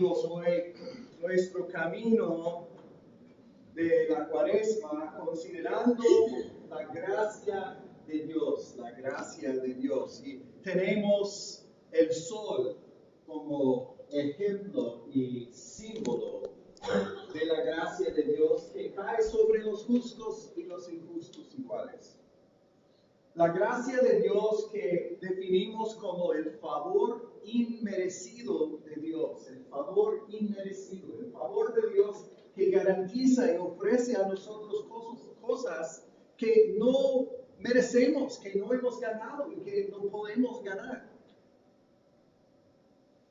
amigos, hoy nuestro camino de la Cuaresma, considerando la gracia de Dios, la gracia de Dios. Y tenemos el sol como ejemplo y símbolo de la gracia de Dios que cae sobre los justos y los injustos iguales. La gracia de Dios que definimos como el favor inmerecido de Dios, el favor inmerecido, el favor de Dios que garantiza y ofrece a nosotros cosas que no merecemos, que no hemos ganado y que no podemos ganar.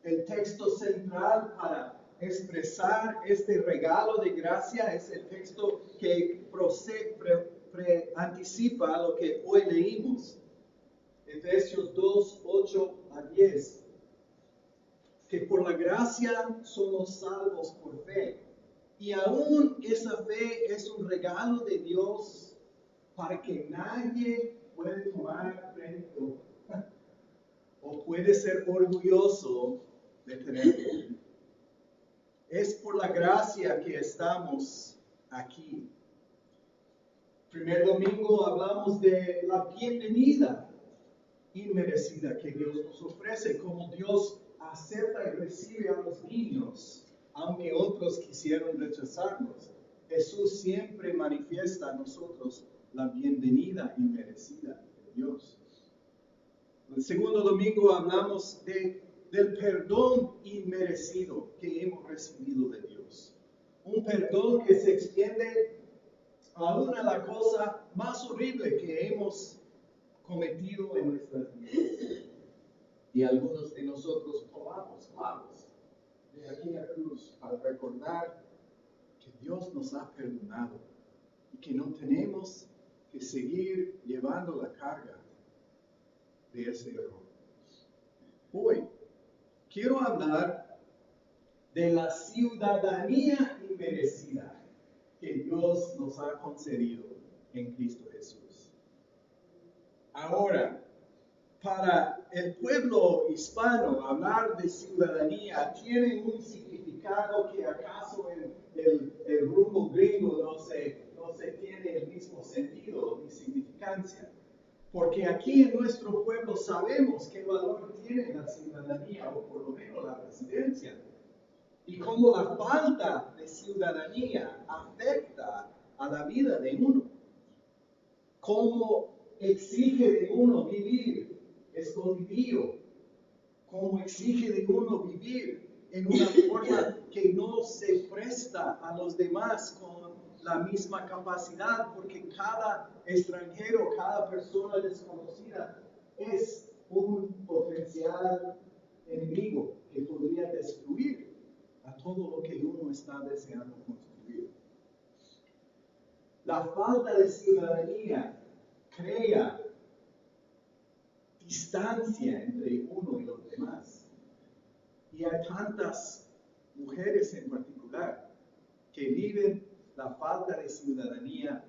El texto central para expresar este regalo de gracia es el texto que anticipa lo que hoy leímos. Efesios 2, 8 a 10. Que por la gracia somos salvos por fe. Y aún esa fe es un regalo de Dios para que nadie puede tomar crédito o puede ser orgulloso de tenerlo. Es por la gracia que estamos aquí. Primer domingo hablamos de la bienvenida inmerecida que Dios nos ofrece, como Dios acepta y recibe a los niños, aunque otros quisieron rechazarlos. Jesús siempre manifiesta a nosotros la bienvenida inmerecida de Dios. El segundo domingo hablamos del perdón inmerecido que hemos recibido de Dios. Un perdón que se extiende aún a la cosa más horrible que hemos cometido en nuestras vidas. Y algunos de nosotros tomamos pagos de aquella cruz para recordar que Dios nos ha perdonado y que no tenemos que seguir llevando la carga de ese error. Hoy quiero hablar de la ciudadanía inmerecida que Dios nos ha concedido en Cristo Jesús. Ahora, para el pueblo hispano, hablar de ciudadanía tiene un significado que acaso en el rumbo gringo no se tiene el mismo sentido ni significancia. Porque aquí en nuestro pueblo sabemos qué valor tiene la ciudadanía, o por lo menos la residencia, y cómo la falta de ciudadanía afecta a la vida de uno. Cómo exige de uno vivir escondido, cómo exige de uno vivir en una forma que no se presta a los demás con la misma capacidad, porque cada extranjero, cada persona desconocida es un potencial enemigo que podría destruir a todo lo que uno está deseando construir. La falta de ciudadanía crea distancia entre uno y los demás. Y hay tantas mujeres en particular que viven la falta de ciudadanía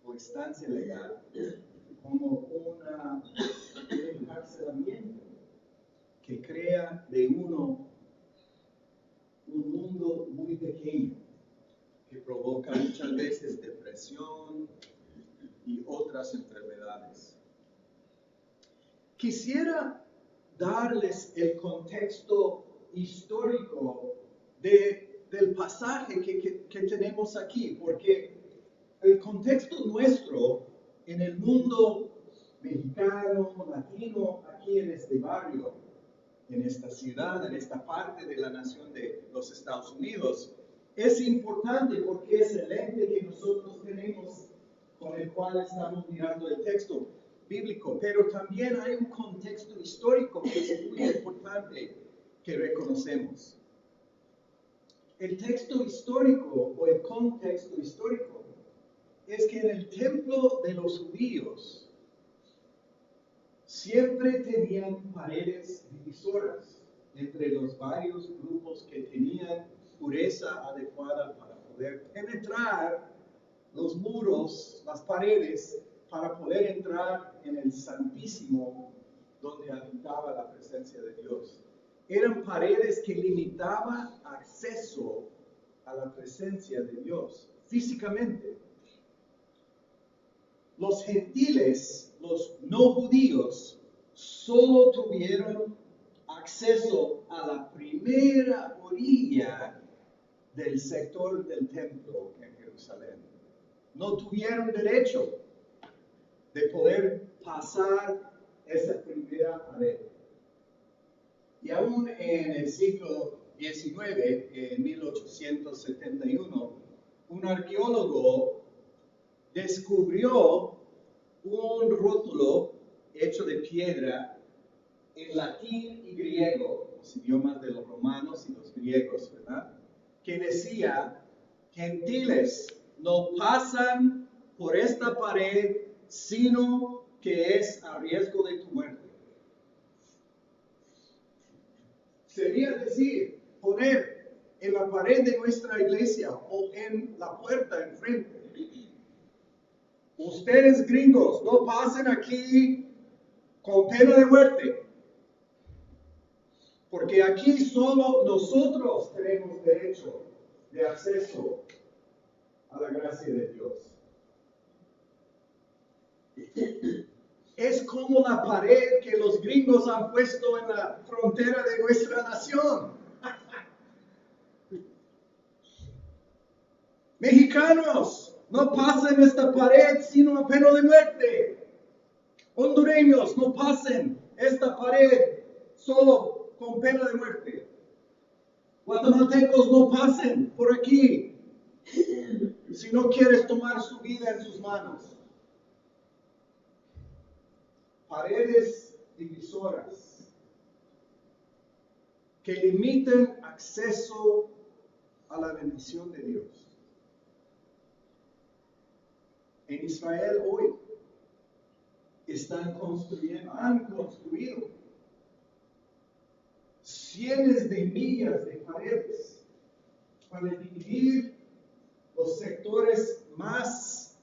o estancia legal como un encarcelamiento que crea de uno un mundo muy pequeño que provoca muchas veces depresión y otras enfermedades. Quisiera darles el contexto histórico del pasaje que tenemos aquí, porque el contexto nuestro en el mundo mexicano, latino, aquí en este barrio, en esta ciudad, en esta parte de la nación de los Estados Unidos, es importante porque es el lente que nosotros tenemos con el cual estamos mirando el texto bíblico, pero también hay un contexto histórico que es muy importante que reconocemos. El texto histórico o el contexto histórico es que en el templo de los judíos siempre tenían paredes divisoras entre los varios grupos que tenían pureza adecuada para poder penetrar los muros, las paredes, para poder entrar en el Santísimo donde habitaba la presencia de Dios. eran paredes que limitaban acceso a la presencia de Dios físicamente. Los gentiles, los no judíos, solo tuvieron acceso a la primera orilla del sector del templo en Jerusalén. No tuvieron derecho de poder pasar esa primera pared. Y aún en el siglo XIX, en 1871, un arqueólogo descubrió un rótulo hecho de piedra en latín y griego, los idiomas de los romanos y los griegos, ¿verdad? Que decía: gentiles no pasan por esta pared, sino que es a riesgo de tu muerte. Sería decir, poner en la pared de nuestra iglesia o en la puerta enfrente: ustedes gringos no pasen aquí con pena de muerte, porque aquí solo nosotros tenemos derecho de acceso a la gracia de Dios. Es como la pared que los gringos han puesto en la frontera de nuestra nación. Mexicanos, no pasen esta pared sino a pena de muerte. Hondureños, no pasen esta pared solo con pena de muerte. Guatemaltecos, no pasen por aquí si no quieres tomar su vida en sus manos. Paredes divisoras que limiten acceso a la bendición de Dios. En Israel hoy han construido cientos de millas de paredes para dividir los sectores más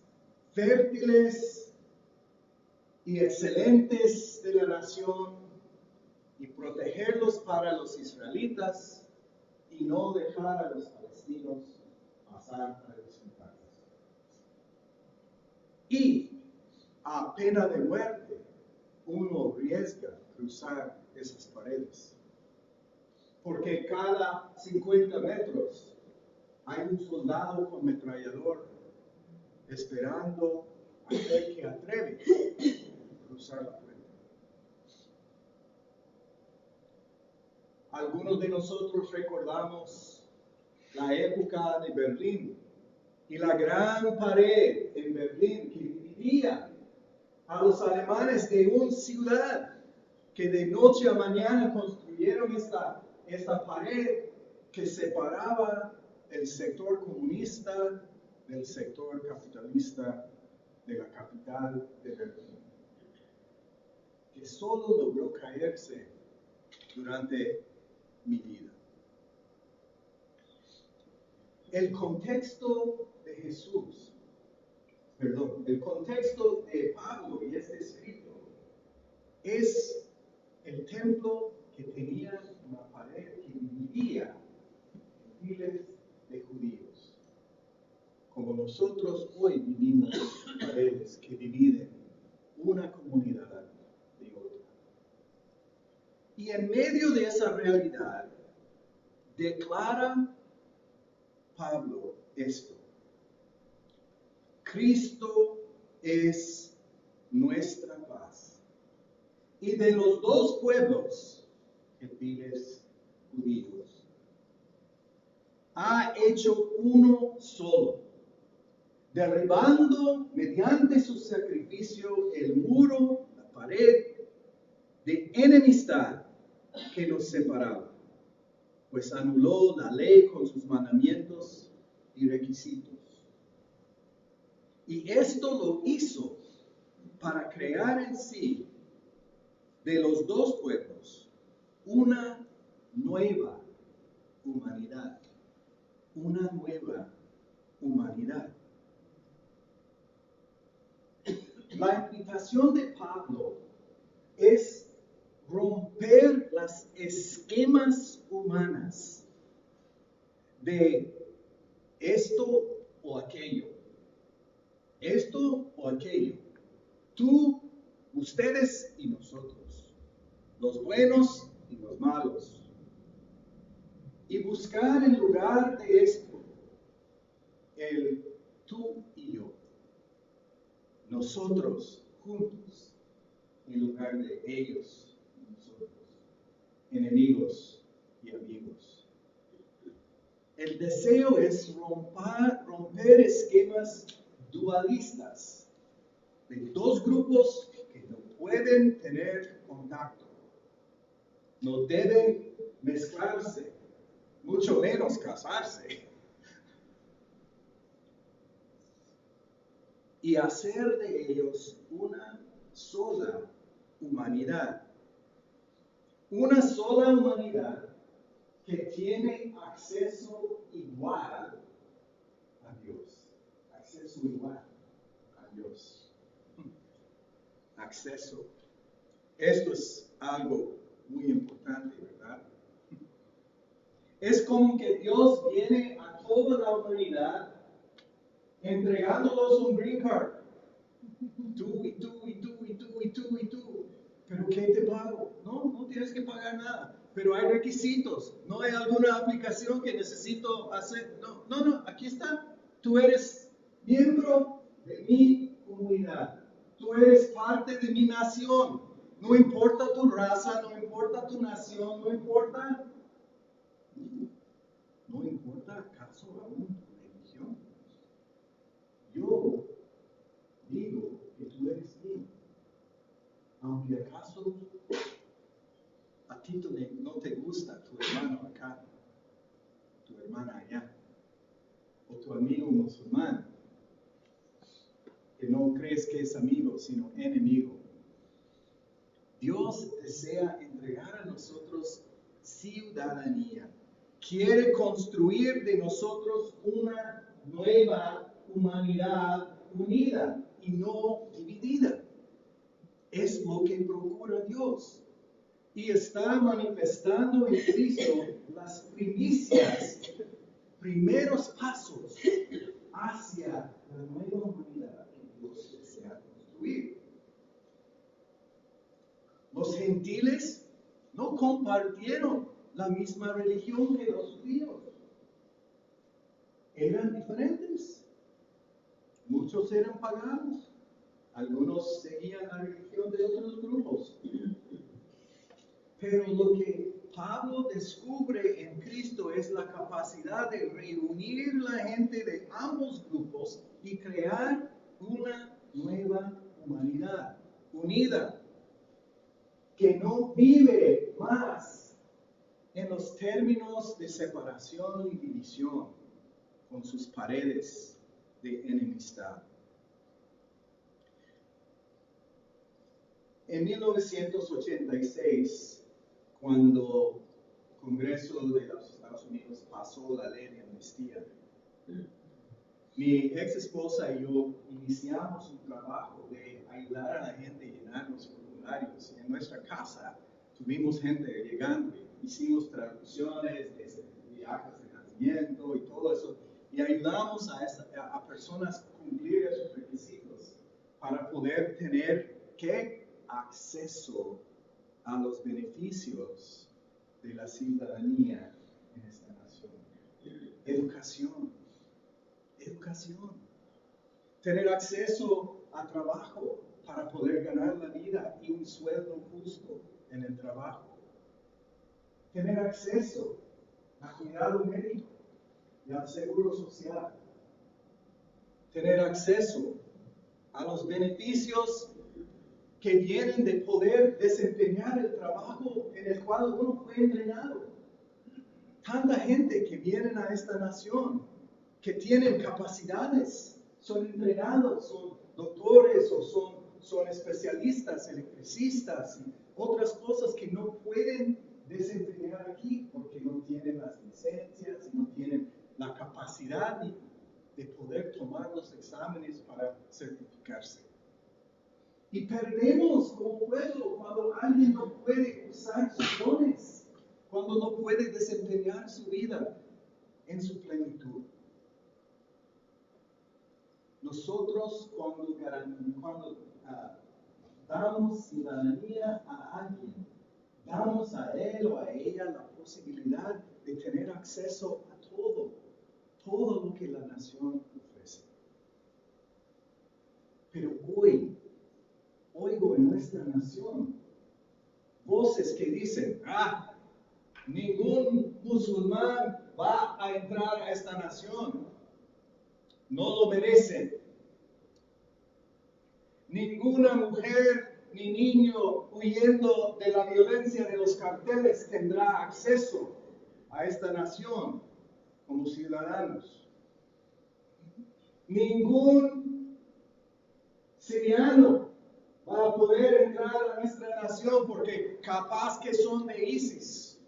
fértiles y excelentes de la nación y protegerlos para los israelitas y no dejar a los palestinos pasar para los centrales. Y a pena de muerte, uno arriesga cruzar esas paredes, porque cada 50 metros hay un soldado con ametrallador esperando a aquel que atreve a cruzar la puerta. Algunos de nosotros recordamos la época de Berlín y la gran pared en Berlín que dividía a los alemanes de una ciudad, que de noche a mañana construyeron esta pared que separaba el sector comunista del sector capitalista de la capital de Berlín, que solo logró caerse durante mi vida. El contexto de el contexto de Pablo y este escrito es el templo que tenía una pared que dividía miles de judíos, como nosotros hoy vivimos paredes que dividen una comunidad de otra. Y en medio de esa realidad, declara Pablo esto: Cristo es nuestra paz. Y de los dos pueblos, gentiles, judíos, ha hecho uno solo, derribando mediante su sacrificio el muro, la pared de enemistad que nos separaba, pues anuló la ley con sus mandamientos y requisitos. Y esto lo hizo para crear en sí de los dos pueblos una nueva humanidad. Una nueva humanidad. La invitación de Pablo es romper la las esquemas humanas de esto o aquello, esto o aquello, tú, ustedes y nosotros, los buenos y los malos. Y buscar en lugar de esto, el tú y yo, nosotros juntos, en lugar de ellos y nosotros, enemigos y amigos. El deseo es romper esquemas dualistas de dos grupos que no pueden tener contacto, no deben mezclarse, mucho menos casarse, y hacer de ellos una sola humanidad. Una sola humanidad que tiene acceso igual a Dios. Acceso igual a Dios. Acceso. Esto es algo muy importante, ¿verdad? Es como que Dios viene a toda la humanidad entregándolos un green card. Tú y tú y tú y tú y tú y tú. ¿Pero qué te pago? No tienes que pagar nada. Pero hay requisitos. No hay alguna aplicación que necesito hacer. No, aquí está. Tú eres miembro de mi comunidad. Tú eres parte de mi nación. No importa tu raza, no importa tu nación, no importa acaso aún tu religión. Yo digo que tú eres mío. Aunque acaso a ti no te gusta tu hermano acá, tu hermana allá, o tu amigo musulmán, que no crees que es amigo, sino enemigo. Dios desea entregar a nosotros ciudadanía. Quiere construir de nosotros una nueva humanidad unida y no dividida. Es lo que procura Dios. Y está manifestando en Cristo las primicias, primeros pasos hacia la nueva humanidad que Dios desea construir. Los gentiles no compartieron la misma religión que los judíos. Eran diferentes. Muchos eran paganos. Algunos seguían la religión de otros grupos. Pero lo que Pablo descubre en Cristo es la capacidad de reunir la gente de ambos grupos y crear una nueva humanidad unida, que no vive más en los términos de separación y división con sus paredes de enemistad. En 1986, cuando el Congreso de los Estados Unidos pasó la ley de amnistía, mi ex esposa y yo iniciamos un trabajo de ayudar a la gente a llenar los formularios. En nuestra casa tuvimos gente llegando, hicimos traducciones de actas de nacimiento y todo eso, y ayudamos a personas a cumplir esos requisitos para poder tener acceso a los beneficios de la ciudadanía en esta nación. Educación. Tener acceso a trabajo para poder ganar la vida y un sueldo justo en el trabajo. Tener acceso a cuidado médico y al seguro social. Tener acceso a los beneficios que vienen de poder desempeñar el trabajo en el cual uno fue entrenado. Tanta gente que viene a esta nación, que tienen capacidades, son entrenados, son doctores o son especialistas, electricistas y otras cosas que no pueden desempeñar aquí porque no tienen las licencias, no tienen la capacidad de poder tomar los exámenes para certificarse. Y perdemos como pueblo cuando alguien no puede usar sus dones. cuando no puede desempeñar su vida en su plenitud. Nosotros cuando damos ciudadanía a alguien, damos a él o a ella la posibilidad de tener acceso a todo lo que la nación ofrece. Pero hoy, oigo en nuestra nación voces que dicen, ningún musulmán va a entrar a esta nación, no lo merecen. Ninguna mujer ni niño huyendo de la violencia de los carteles tendrá acceso a esta nación como ciudadanos. Ningún siriano va a poder entrar a nuestra nación porque capaz que son de ISIS.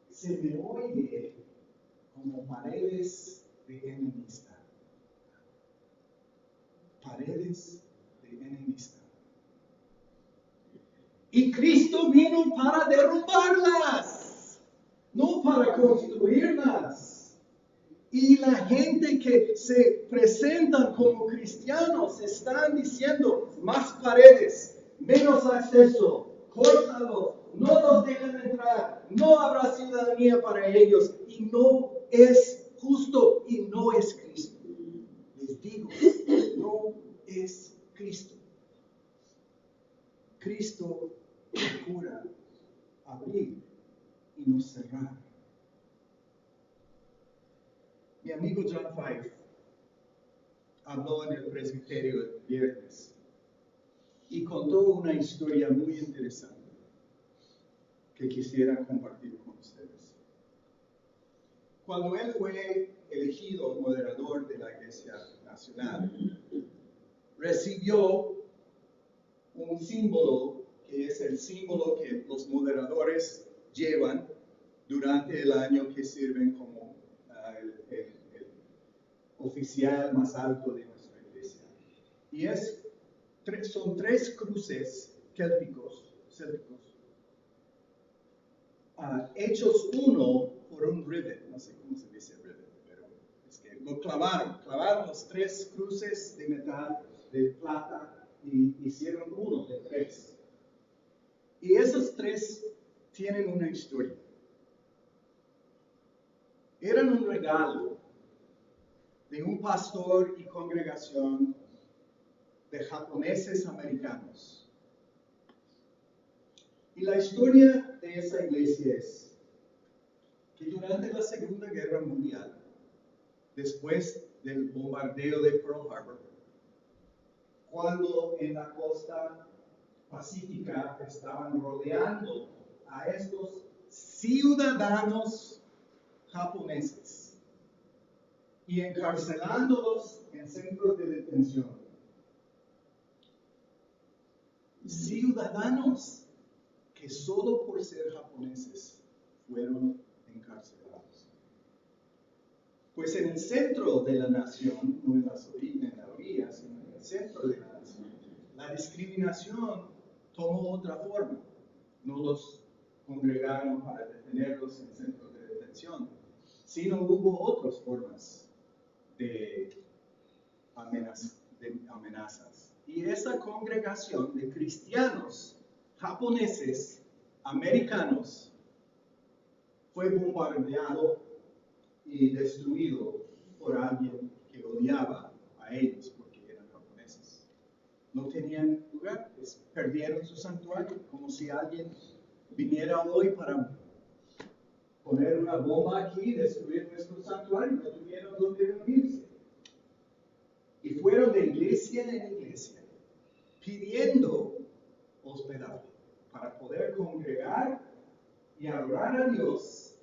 Se me oye como paredes de enemistad. Paredes de enemistad. Y Cristo vino para derrumbarlas, no para construirlas. Y la gente que se presentan como cristianos están diciendo más paredes, menos acceso, córtalos, no los dejan entrar, no habrá ciudadanía para ellos. Y no es justo y no es Cristo. Les digo, no es Cristo. Cristo procura abrir y no cerrar. Mi amigo John Fife habló en el presbiterio el viernes y contó una historia muy interesante que quisiera compartir con ustedes. Cuando él fue elegido moderador de la Iglesia Nacional, recibió un símbolo que es el símbolo que los moderadores llevan durante el año que sirven como el oficial más alto de nuestra iglesia. Y son 3 cruces célticos, hechos uno por un rivet, no sé cómo se dice rivet, pero es que lo clavaron los 3 cruces de metal, de plata, y hicieron uno de 3. Y esos 3 tienen una historia. Eran un regalo de un pastor y congregación de japoneses americanos. Y la historia de esa iglesia es que durante la Segunda Guerra Mundial, después del bombardeo de Pearl Harbor, cuando en la costa pacífica estaban rodeando a estos ciudadanos japoneses y encarcelándolos en centros de detención. Ciudadanos que solo por ser japoneses fueron encarcelados. Pues en el centro de la nación, no en la orilla, sino en el centro de la nación, la discriminación tomó otra forma. No los congregaron para detenerlos en centros de detención, sino hubo otras formas de amenazas. Y esa congregación de cristianos japoneses, americanos, fue bombardeado y destruido por alguien que odiaba a ellos porque eran japoneses. No tenían lugar, perdieron su santuario, como si alguien viniera hoy para poner una bomba aquí y destruir nuestro santuario. No tuvieron donde reunirse. Y fueron de iglesia en iglesia pidiendo hospedaje para poder congregar y adorar a Dios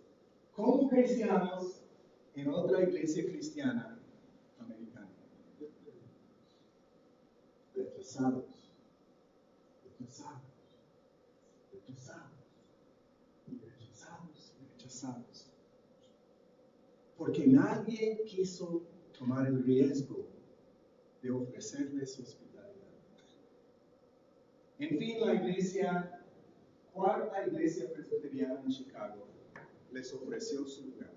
como cristianos en otra iglesia cristiana americana. Rechazados, rechazados. Porque nadie quiso tomar el riesgo de ofrecerles hospitalidad. En fin, cuarta iglesia presbiteriana en Chicago, les ofreció su lugar.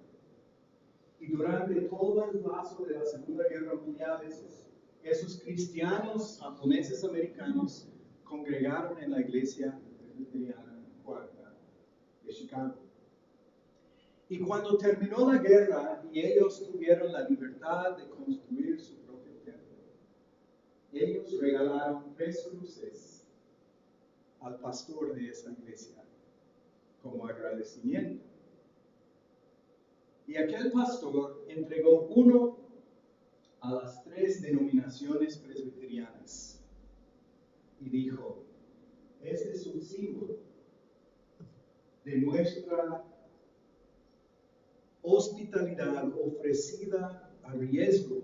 Y durante todo el plazo de la Segunda Guerra Mundial, esos cristianos japoneses americanos congregaron en la iglesia presbiteriana cuarta de Chicago. Y cuando terminó la guerra y ellos tuvieron la libertad de construir su propio templo, ellos regalaron 3 cruces al pastor de esa iglesia como agradecimiento. Y aquel pastor entregó uno a las 3 denominaciones presbiterianas y dijo: este es un símbolo de nuestra hospitalidad ofrecida a riesgo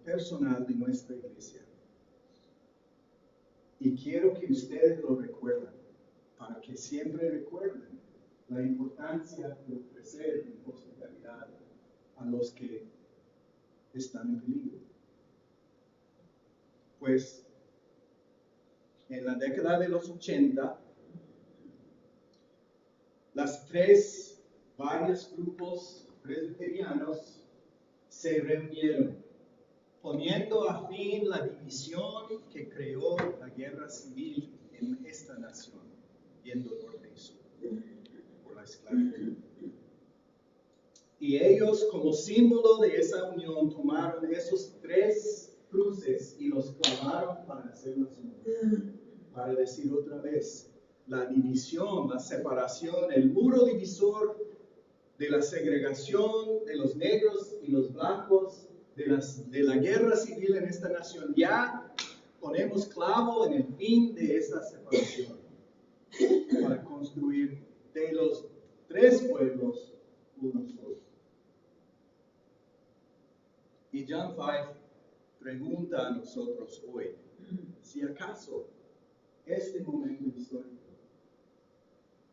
personal de nuestra iglesia. Y quiero que ustedes lo recuerden, para que siempre recuerden la importancia de ofrecer hospitalidad a los que están en peligro. Pues en la década de los 80, varios grupos presbiterianos se reunieron, poniendo a fin la división que creó la guerra civil en esta nación, yendo norte y sur, por la esclavitud. Y ellos, como símbolo de esa unión, tomaron esos 3 cruces y los clavaron para hacerlos uno. Para decir otra vez, la división, la separación, el muro divisor de la segregación de los negros y los blancos, de la guerra civil en esta nación, ya ponemos clavo en el fin de esa separación para construir de los 3 pueblos uno solo. Y John 5 pregunta a nosotros hoy, si acaso este momento histórico,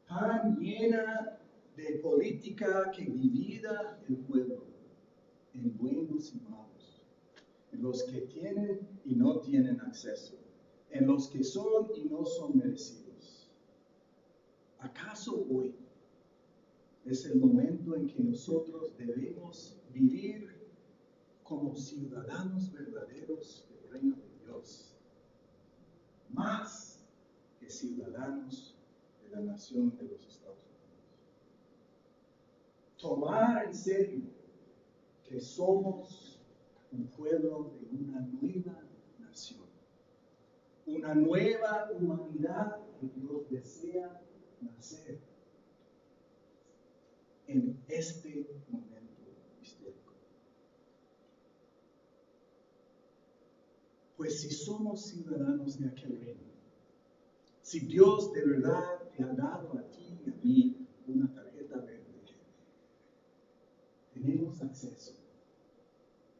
tan llena de política que divida el pueblo en buenos y malos, en los que tienen y no tienen acceso, en los que son y no son merecidos. ¿Acaso hoy es el momento en que nosotros debemos vivir como ciudadanos verdaderos del reino de Dios, más que ciudadanos de la nación de los Estados Unidos? Tomar en serio que somos un pueblo de una nueva nación, una nueva humanidad que Dios desea nacer en este momento histórico. Pues si somos ciudadanos de aquel reino, si Dios de verdad te ha dado a ti y a mí una tarjeta verde, tenemos acceso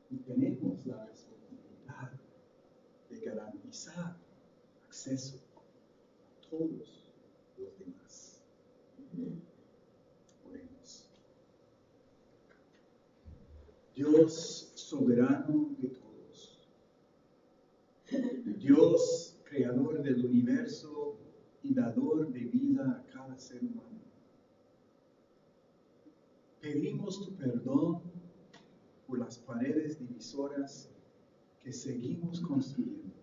y tenemos la responsabilidad de garantizar acceso a todos los demás. Oremos. Dios soberano de todos, Dios creador del universo y dador de vida a cada ser humano, pedimos tu perdón por las paredes divisoras que seguimos construyendo.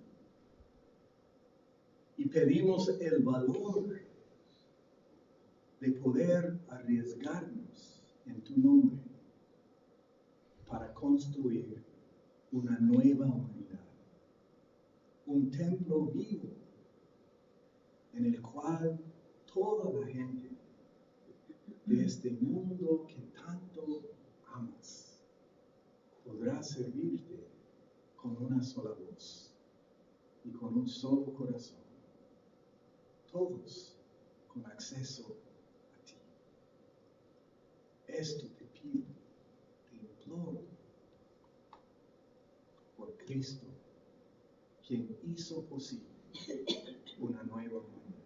Y pedimos el valor de poder arriesgarnos en tu nombre para construir una nueva humanidad, un templo vivo en el cual toda la gente de este mundo que tanto amas podrá servirte con una sola voz y con un solo corazón, todos con acceso a ti. Esto te pido, te imploro, por Cristo, quien hizo posible una nueva humanidad.